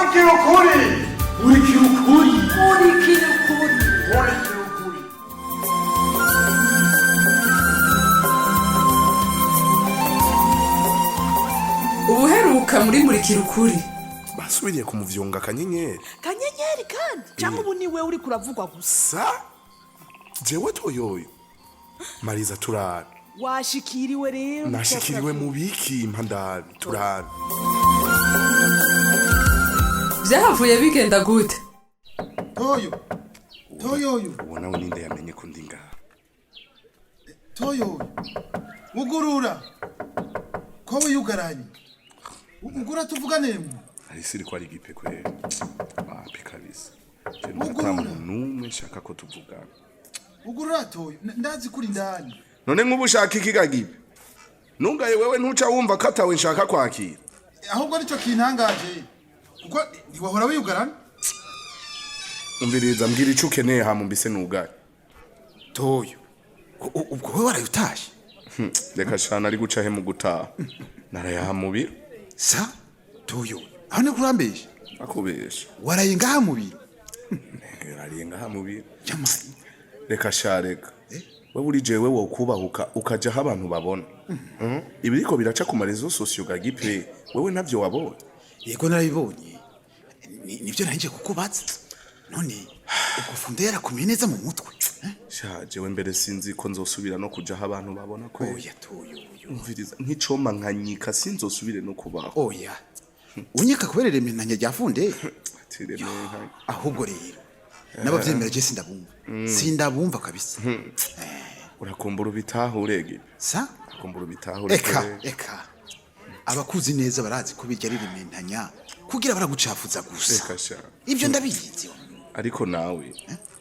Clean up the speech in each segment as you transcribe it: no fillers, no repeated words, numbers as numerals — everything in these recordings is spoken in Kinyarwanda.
Murikirukuri. Murikirukuri. Murikirukuri. Murikirukuri. Ubuheruka muri Murikirukuri. Basubiriye kumuvyonga akanyenyeri. Kanyenyeri kandi cyangwa ubu ni we uri kuravugwa gusa. Jewe toyoyo. Mariza turara. Washikiriwe rero. Nashikiriwe mu biki impandari turara. Byahavuye bigenda gute? Toyoyo. Ubona we ninde yamenye ko ndi ngaha. Toyoyo. Ugurura. Ko wiyugaranye. Ugura tuvugane mu. Ari siri ko ari gipe kweli. Wapi kabisa. Je ntamu numwe nshaka ko tuvugana. Ugurura Toyo. Ndazi kuri ndani. None nk'ubu ushaka ikigagibe. Nungaye wewe ntuca wumva katawe nshaka kwakira. Ahubwo nico kintangaje. Kuko ntiwahora wiyugarana. Umviriza mbwira ico ukeneye ha mumbise nugaye. Toyo. Ubwo we warayutashe. Reka shana ari guca he mu gutaha. Narayahamubira. Sa Toyo. Aho ne kurambesha. Akubesha. Waraye ngaha mubiri. Naraye ngaha mubiri. Jamani. Reka shareka. Wewe uri jewe wo kubahuka ukaja ha abantu babona. Ibiriko biraca ku marezo sosio gagipe. Wewe navyo wabonye. Yego narabibonye. Nivyo nanje kukubaza. None ukufundera kumeneza mu mutwe. Sha jewe mbere sinzi ko nzosubira no kuja ha abantu babona ko. Oya Toyo. Umviriza nk'icoma nkanyika sinzosubire no kubaho. Oya. Unyeka kuberere imenanya ryafunde. Tireme nka. Ahubwo rero. Nabavyemera je sindabumva. Sindabumva kabisa. Urakumbura ubitahurege. Sa? Urakumbura ubitahurege. Eka. Abakuzi neza barazi ko bijya rimentanya kugira baragucafuza gusa. Eka sha. Ibyo ndabizi. Ariko nawe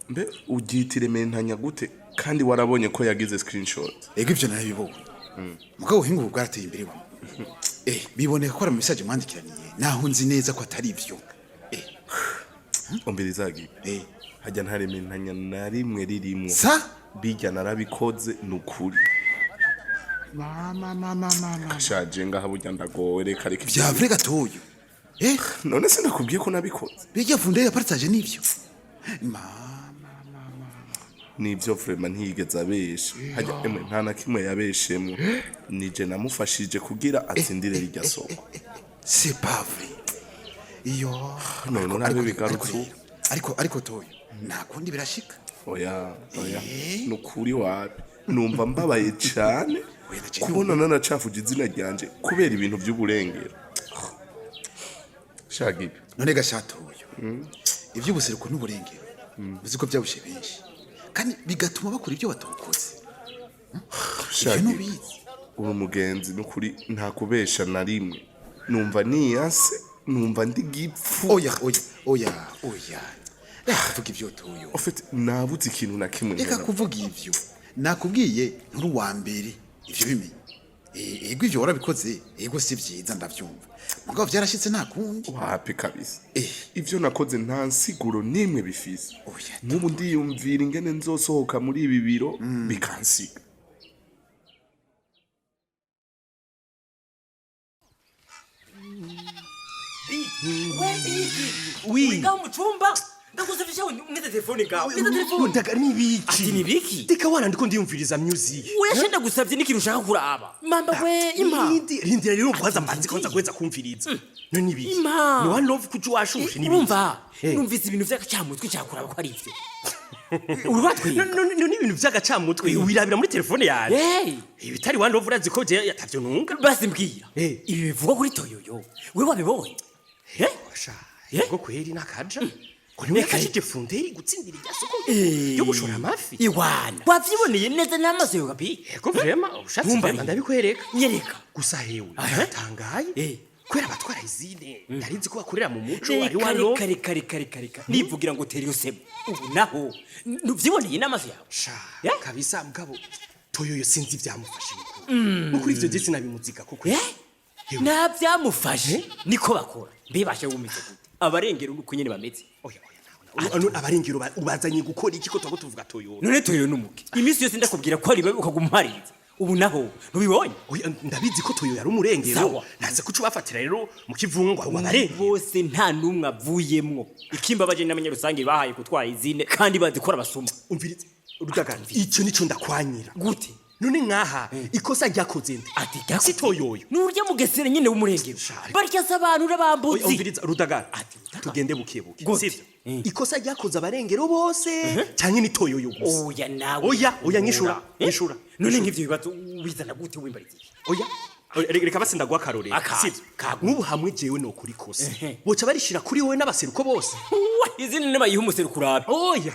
mbe ugitire mentanya gute kandi warabonye ko yagize screenshot. Ego ibyo narabibonye. Mugabo hingu bwarateye imbere wa. Biboneka ko ara message mwandikiraniye. Naho nzi neza ko atari ivyo. Ombelizagi. Hajya ntare mentanya na rimwe ririmo. Sa? Bijya narabikoze nukuri. Mama. Kashaje ngaha burya ndagowe reka reka. Vyavure gatoyo. None sinakubwiye ko nabikoze. Bijya funde ya partage nivyo. Nivyo vraiment ntiyigeze abesha. Hajya emwe nta na kimwe yabeshemwe. Nije namufashije kugira atsindire rijya soko. C'est pas vrai. Iyo none nabe bigarutse. Ariko Toyo. Nakundi birashika. Oya. Nukuri wapi. Numva mbabaye cyane. Kubona nanacafuje izina ryanje kubera ibintu by'uburengero. Shagi. None gashatoyo. Ivy'ubuseruko n'uburengero. Biziko byabushe benshi. Kandi bigatuma bakora ibyo batokoze. Shagi. Uri mugenzi nukuri nta kubesha na rimwe. Numva niyase, numva ndi gipfu. Oya. Reka kuvuga ibyo Toyo. Ofite nabuze ikintu na kimwe. Reka kuvuga ibyo. Nakubwiye nturi wa mbere. Ivyo bimenye. Ego ivyo warabikoze, ego si vyiza ndavyumva. Mugabo vyarashitse nakundi. Wapi kabisa. Ivyo nakoze nta nsiguro nimwe bifise. Nk'ubu ndiyumvira ingene nzosohoka muri ibi biro bikansiga. Oui. Nga muchumba. Ndakuzafisha ngeze telefone ngawe. Ngeze telefone. Ndaga nibiki? Ati nibiki? Deka wana ndiko ndiyumviriza music. Wewe shenda gusavye n'ikintu ushaka kuraba. Mamba we impa. Rindira rero kwanza mbanzi kwanza kweza kumviriza. No nibiki? Impa. No one love kuju washushe nibiki? Urumva? Numvise ibintu vy'agacamutwe cyakuraba ko ari ivyo. Urubatwe. No ibintu vy'agacamutwe wirabira muri telefone yawe. Ibitari one love urazi ko je yatavyo nunga. Basi mbwira. Ibi bivuga kuri Toyoyo. Wewe wabibonye? Osha. Yego kweri nakaja. Kuri kashije funderi gutsindira iryasoko yo gushora amafi. Iwana. Wavyiboneye neza n'amaso yo gapi? Yego vrema ushatse ndabikwereka. Nyereka. Gusa hewe yatangaye. Kwera batwara izine. Narinzi ko bakorera mu muco wari wano. Kare. Nivugira ngo teri yose. Ubu naho nuvyiboneye n'amaso yawe. Sha. Kabisa mugabo. Toyoyo sinzi vyamufashe nuko. Kuri ivyo disi nabimuzika kuko. Na vyamufashe niko bakora. Mbibashe wumitse gute. Abarengero nuko nyene bameze. Oya. Abarengero ubazanye gukora iki ko tuvuga Toyoyo. None Toyoyo numuke. Imisi yose ndakubwira ko ari babe ukagumariza. ubu naho ntubibonye oya ndabizi ko toyo yari umurengero Sawa. naze kuco bafatira rero mu kivungo ngo abarengero bose nta numwe avuyemwo ikimbabaje n'abanyarusange bahaye kutwara izine kandi bazikora basuma umvirize urudagara icyo nico ndakwanyira gute none nkaha ikosa ryakoze nde ati si toyoyo nurya mugesere nyine w'umurengero barya abantu oya n'abambuzi umvirize urudagara tugende buke buke Gute? sivyo ikosa ryakoze abarengero bose cyangwa ni toyoyo gusa oya nawe oya nyishura none nk'ivyo bibazo ubizana gute wimbarize oya reka basi ndaguha akarorero Akahe? sivyo nk'ubu hamwe jewe no kuri kose boca barishira kuri wowe n'abaseruko bose izindi n'abayiha umuserukurabe oya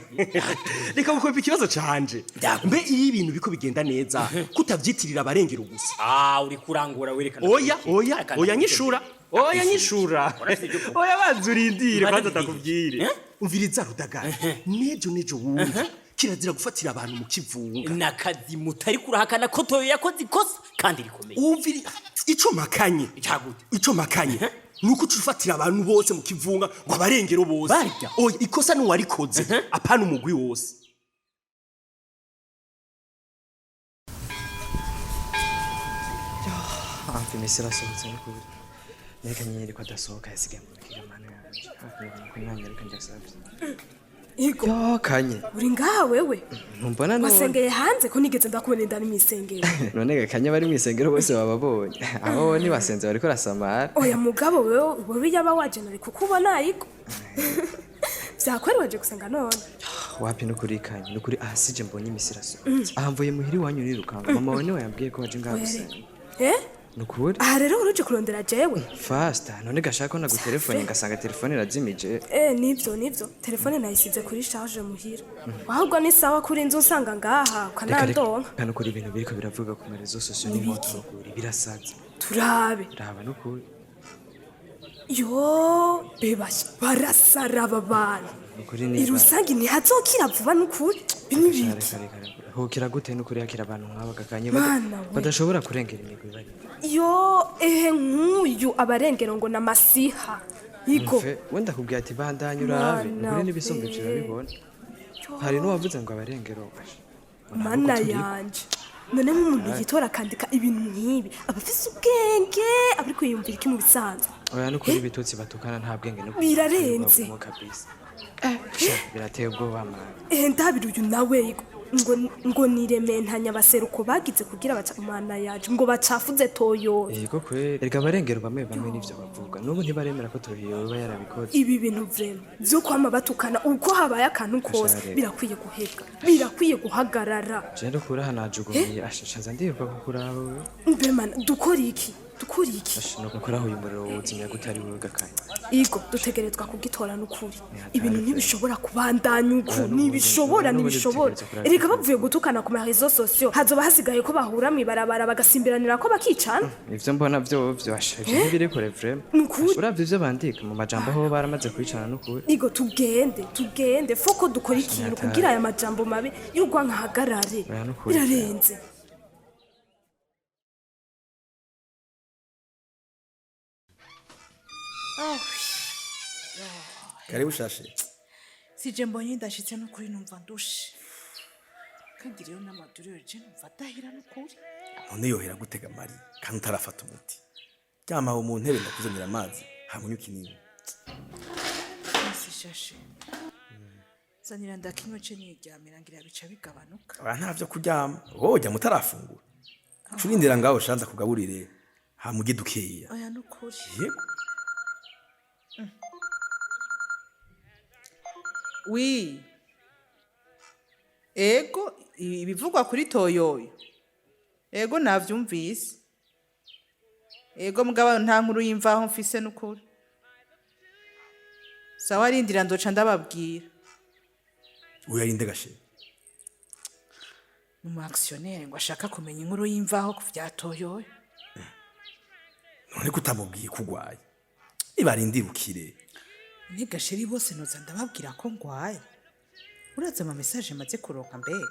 reka gukwepa ikibazo canje Ndakumva. mbe iyo ibintu biko bigenda neza kutavyitirira abarengero gusa uri kurangura werekana oya nyishura oya banza urindire kwanza ndakubwire umviriza rudagara nejo wundi kirazira gufatira abantu mu kivunga nakazi mutari kurahakana ko toyo yakoze ikosa kandi rikomeye umviri ico makanye nuko ufatira abantu bose mu kivunga ngo abarengero bose Barya. oya ikosa nuwarikoze apana umugwi wose hafi imisi irasohotse n'ukuri reka nyenyeri ko adasohoka yasigaye mu kigamana yanje hafi mwanya reka njasavye Igo, yo kanye uri ngaha wewe? ntumbona none Wasengeye hanze ko nigeze ndakubona indani mwisengero. none kanye bari mwisengero bose bababonye aho ni basenze bariko rasamara Oya mugabo wewe yaba waje nari kukubona ariko. Vyakweri waje gusenga none. wapi nukuri kanye nukuri ahasije mbonye imisi irasohotse aha mvuye muhiri wanyu nirukanga mama wawe niwe yambwiye ko waje ngaha gusenga Eh? nukuri Aha rero uruje kurondera jewe. fasta none gashaka ko nagutelefone ngasanga telefone irazimije Nivyo. Telefone nayisize kuri charge muhira. Ahubwo ni sawa kuri inzu usanga ngaha ukanandonka. kana kuri ibintu biriko biravuga ku marezo sosiyo n'inkoto nukuri birasaza Turabe. raba nukuri Yo, bebasha barasaraba bana. nukuri ni Irusangi ntihazokira vuba nukuri. Binibiki. kare hokira gute nukuri yakira abantu nk'aba gakanye Mana we. badashobora kurengera imigwi bari Yo, nk'uyu abarengero ngo namasiha. Igo. mfe wenda kubwira ati bandanye urabe Mana nukuri n'ibisumbe we. byo babibona hari n'uwavuze ngo abarengero Mana yanje. None nk'umuntu yitora akandika ibintu nk'ibi abafise ubwenge abari kwiyumvira iki mu bisanzwe. oya nukuri ibitutsi batukana nta bwenge no Birarenze. kabisa birateye ubwoba mama Ndabira uyu nawe Igo. Ngo nirementanya abaseruko bagize kugira baca Mana yaje ngo bacafuze toyo. yego kwe erega abarengero bamwe n'ivyo bavuga n'ubu ntibaremera ko toyo yoba yarabikoze Ibi bintu vrema byo kwama batukana uko habaye akantu kose Gashareka. birakwiye guhebwa birakwiye guhagarara. je ndokura hanajugumiye ashaza ndibuka kukuraba wewe Mbe mana dukora iki ashinoka kuri aho uyu muriro wuzimya gute ari wowe gakanye Igo dutegerezwa kugitora n'ukuri ibintu ntibishobora kubandanya uko ntibishobora erega bavuye gutukana ku marezo sosiyo hazoba hasigaye ko bahura mw'ibarabara bagasimbiranira ko bakicana. ivyo mbona vyo ashaje ntibirikore vrema Nukuri. uravye ivyo bandika mu majambo aho baramaze kwicana n'ukuri Igo tugende foko dukora ikintu kugira aya majambo mabi y'urwa nkahagarare Oya, nukuri. birarenze. Karibu shashe. Sije mbonye ndashitse n'ukuri numva ndushe. Kandi rero n'amaduriro je numva dahira n'ukuri. None yohera gutega mari kandi utarafata umuti. Ryama aho mu ntebe ndakuzanira amazi hamunyuka inini. Isi shashe. Zanira ndakinywa ce niryamira ngira bica bigabanuka. Aba ntavyo kuryama. Wowe mutarafungura. Curindira ngaho shanza kugaburire hamuge dukeya. Oya n'ukuri. Yego. Oui. Ego ibivugwa kuri toyoyo. Ego navyumvise. Ego mugabo nta nkuru yimvaho mfise n'ukuri. Sawa rindira ndoca ndababwira. Uyarinde gashe. Numu actionnaire ngo ashaka kumenya inkuru yimvaho ku vyatoyoyo. None kutamubwiye kugwaye. Ibarindirukire. Nigasheri bose noza ndababwira ko ngwaye. Uraza ama message maze kuronka mbega.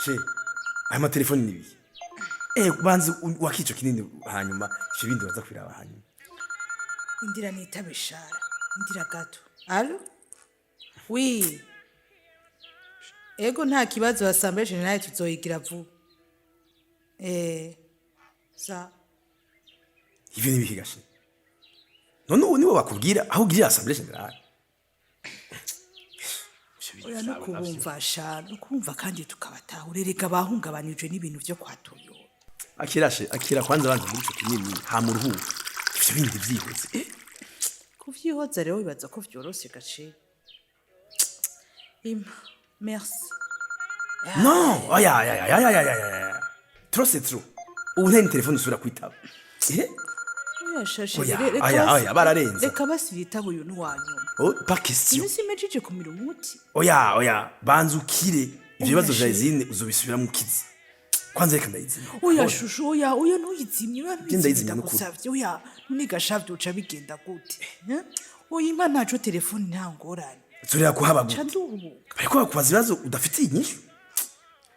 She. Aya telefone nibi. Banze wakico kinini hanyuma ibindi baza kwiraba hanyuma. Indira nitabishara. Indira gato. Allo? Oui. Ego nta kibazo wasambeje naye tuzoyigira vuba. za ivyo ni bihigashe none ubu niwe bakubwira aho ugiye assemblée générale oya no kubumvasha no kumva kandi tukabatahura erega bahungabanijwe n'ibintu byo kwatoyo akira kwanza banza muri ico kinini hamuruhu ivyo bindi vyihuse kuvyihoza rero bibaza ko vyoroshe gace merci non oya trop c'est trop ubu nta telefone usubira kwitaba oya bararenze reka basirita uyu n'uwanyuma pas question imisi imejije kumira umuti oya banza ukire ivyo bibazo vya izine uzobisubira mu kizi kwanza reka ndayizimya oya shushu oya ntuyizimye ndayizimya ndagusavye oya nunigashavye uca bigenda gute oya impa ntaco telefone nta ngorane turera kuhaba gute canduhubuka bariko bakubaza ibibazo udafitiye inyishu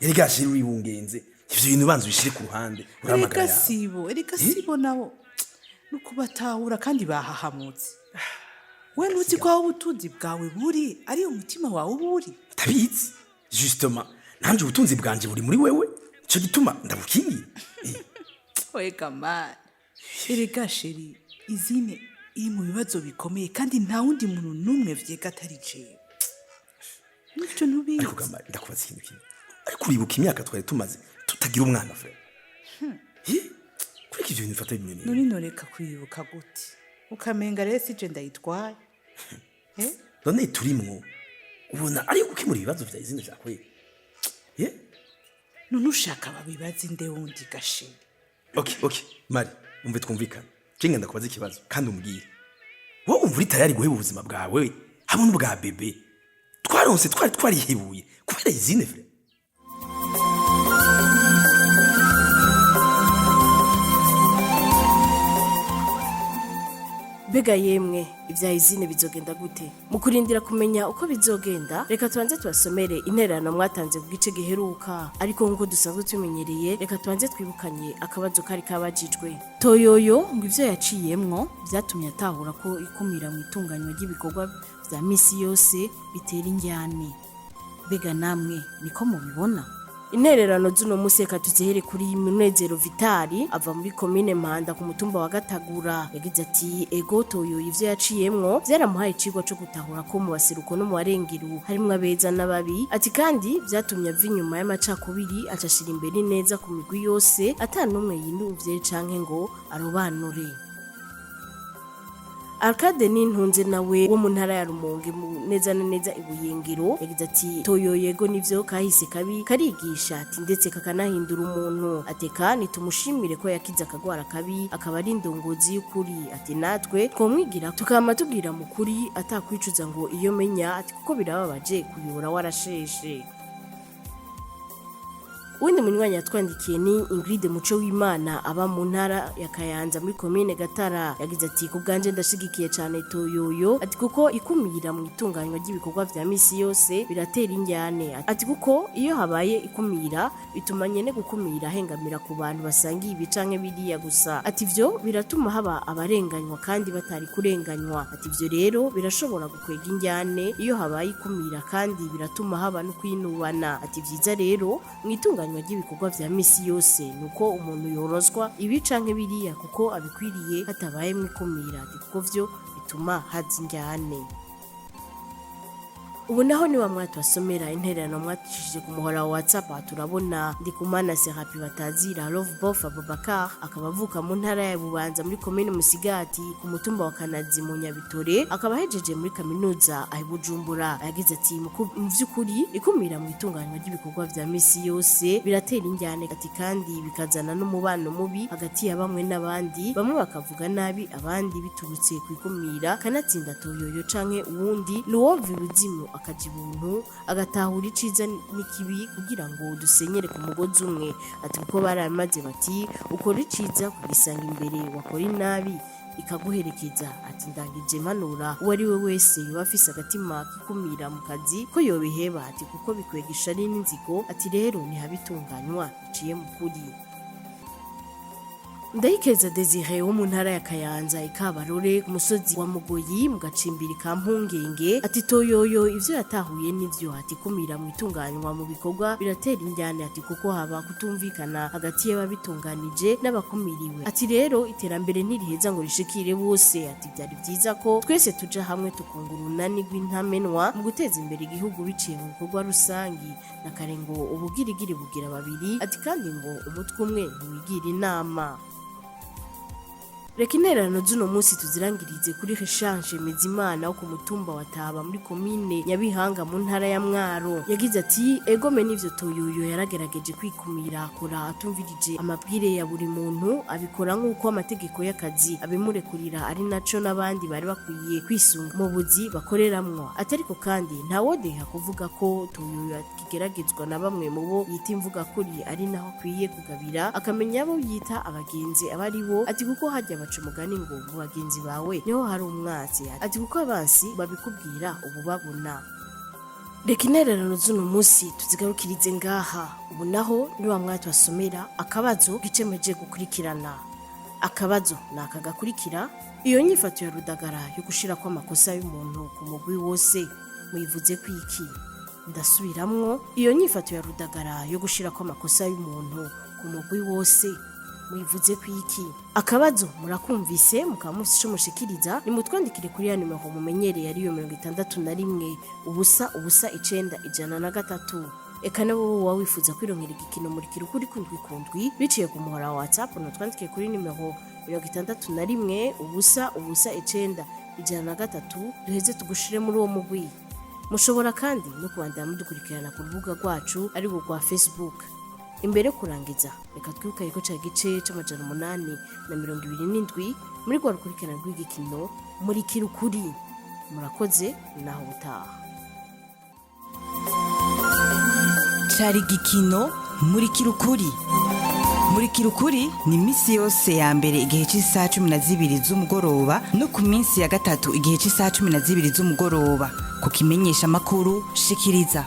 erega shiri uribungenze ivyo bintu banza ubishire ku ruhande uramagara erega sibo nabo nukubatahura kandi bahahamutse we ntuzi ko aho ubutunzi bwawe buri ari umutima wawe buri tabizi justement nanje ubutunzi bwanje buri muri wewe cyo gituma ndabukingira oya man erega sheri izine iri mu bibazo bikomeye kandi nta wundi muntu n'umwe vyega atari jewe nivyo ntubizi ariko gamba ndakubaza ikintu kimwe ariko uribuka imyaka twari tumaze tutagira umwana frere kureka ivyo bintu bifata binyoni nuri noreka kwibuka gute ukamenga rero sije ndayitwaye none turimwo ubona ari gukemura ibibazo vya izindi vyakweye none ushaka babibaza inde wundi gasheri okay mari umve twumvikana jenga ndakubaza ikibazo kandi umbwire wowe umva uri tayari guheba ubuzima bwawe hamwe n'ubwa bebe twaronse twari twarihebuye kubera izine frere Bega yemwe ibya izine bizogenda gute mu kurindira kumenya uko bizogenda reka tubanze tubasomere intererano mwatanze ku gice giheruka ariko nkuko dusanzwe tumenyereye reka tubanze twibukanye akabazo kari kabajijwe Toyoyo ngo ivyo yaciyemwo byatumye atahura ko ikumira mu itunganywa ry'ibikorwa vya misi yose bitera injyane bega namwe niko mubibona intererano z'uno musi reka tuzihere kuri Munezero Vitali ava muri komine Mpanda ku mutumba wa Gatagura yagize ati ego Toyo ivyo yaciyemwo byaramuhaye icigwa cyo gutahura ko mu baseruko no mu barengiru harimwo abeza n'ababi ati kandi byatumye ava inyuma y'amacakubiri acashira imbere neza ku migwi yose atanumwe yinuvye canke ngo arobanure Arcade Nintunze nawe wo mu ntara ya Rumonge neza na neza ibuyengero yagize ati Toyo yego nivyo kahise kabi karigisha ati ndetse kakanahindura umuntu ateka nitumushimire ko yakiza akagwara kabi akaba ari indongozi y'ukuri ati natwe twomwigira tukama tubwira mu kuri atakwicuza ngo iyo menya ati kuko birababaje kuyobora warasheshe Uwindi munywanyi yatwandikiye ni Ingrid Muco w'Imana aba mu ntara ya Kayanza muri komine Gatara yagize ati ku bwanje ndashigikiye cyane Toyoyo ati kuko ikumira mu itunganywa ry'ibikorwa vya misi yose biratera injyane ati kuko iyo habaye ikumira bituma nyene gukumira hengamira ku bantu basangiye ibicanke biriya gusa ati vyo biratuma haba abarenganywa kandi batari kurenganywa ati vyo rero birashobora gukwega injyane iyo habaye ikumira kandi biratuma haba no kwinubana ati vyiza rero mu itunganywa ry'ibikorwa vya misi yose nuko umuntu yorozwa ibicanke biriya kuko abikwiriye hatabaye mwikumira ati kuko vyo bituma haza injyane ubu naho ni wa mwatwasomera intererano mwatishije ku muhora wa WhatsApp turabona Ndikumana Serapi batazira Love Bof Abubakar akaba avuka mu ntara ya Bubanza muri komine Musigati ku mutumba wa Kanazi mu Nyabitore akaba hejeje muri kaminuza ahi Bujumbura yagize ati mu vyukuri ikumira mu itunganywa ry'ibikorwa vya misi yose biratera injyane ati kandi bikazana n'umubano mubi hagati ya bamwe n'abandi bamwe bakavuga nabi abandi biturutse ku ikumira kanatsinda Toyoyo canke uwundi nuwova ibizimu akaja ibuntu agatahura iciza n'ikibi kugira ngo dusenyere ku mugozi umwe ati kuko baramaze bati ukora iciza kugisanga imbere wakora inabi ikaguherekeza ati ndangije mpanura uwo ari we wese yoba afise agatima kikumira mu kazi ko yobiheba ati kuko bikwegesha ari n'inzigo ati rero ntihabitunganywa biciye mu kuri Ndayikeza Desire wo mu ntara ya Kayanza ikabarore ku musozi wa Mugoyi mu gacimbiri ka Mpungenge ati toyoyo ivyo yatahuye n'ivyo ati kumira mu itunganywa mu bikorwa biratera injyane ati kuko haba kutumvikana hagati y'ababitunganije n'abakumiriwe ati rero iterambere ntiriheza ngo rishikire bose ati byari byiza ko twese tuja hamwe tukunguruna n'igwintamenwa mu guteza imbere igihugu biciye mu bikorwa rusangi na kare ngo ubugirigiri bugira babiri ati kandi ngo umutwe umwe ntiwigira inama. Reka intererano z'uno munsi tuzirangirize kuri Rechange Mezimana wo ku mutumba wa Taba muri komine Nyabihanga mu ntara ya Mwaro yagize ati egome n'ivyo toyoyo yaragerageje kwikumira akora atumvirije amabwire ya buri muntu abikora nk'uko amategeko y'akazi abimurekurira ari naco n'abandi bari bakwiye kwisunga mu buzi bakoreramwo atariko kandi ntawodeha kuvuga ko toyoyo kigeragezwa na bamwe mu bo yita imvuga kuri ari naho akwiye kugabira akamenya abo yita abagenzi abari bo ati kuko hajya umugani ngo mu bagenzi bawe niho hari umwatsi ati kuko abansi babikubwira ubu babona. Reka intererano z'uno munsi tuzigarukirize ngaha ubu naho ni wa mwati wasomera akabazo gicemeje gukurikirana. Akabazo naka gakurikira iyo nyifato ya Rudagara yo gushira ko amakosa y'umuntu ku mugwi wose muyivuze kwiki. Ndasubiramwo iyo nyifato ya Rudagara yo gushira ko amakosa y'umuntu ku mugwi wose muyivuze kwiki. Akabazo murakumvise mukamusi cyo mushikiriza ni mutwandikire kuri ya nimero mumenyereye ari yo 61 ubusa ubusa 9 eka nabo wowe wifuza kwironkera igikino muri kirukuri kundwi biciye ku muhora wa WhatsApp nutwandikire kuri nimero 61 ubusa ubusa 9 duheze tugushire muri uwo mugwi. Mushobora kandi no kubandanya mudukurikirana ku rubuga rwacu ari rwa Facebook. Imbere kurangiza reka twukaye ko ca gice c'amajana 827 muri rwa rukurikirana rw'igikino muri kirukuri. Murakoze naho butaha. Cari gikino muri kirukuri. Muri kirukuri ni misi yose ya mbere igihe cy'isaha 12 z'umugoroba no ku minsi ya gatatu igihe cy'isaha 12 z'umugoroba ku kimenyesha makuru shikiriza.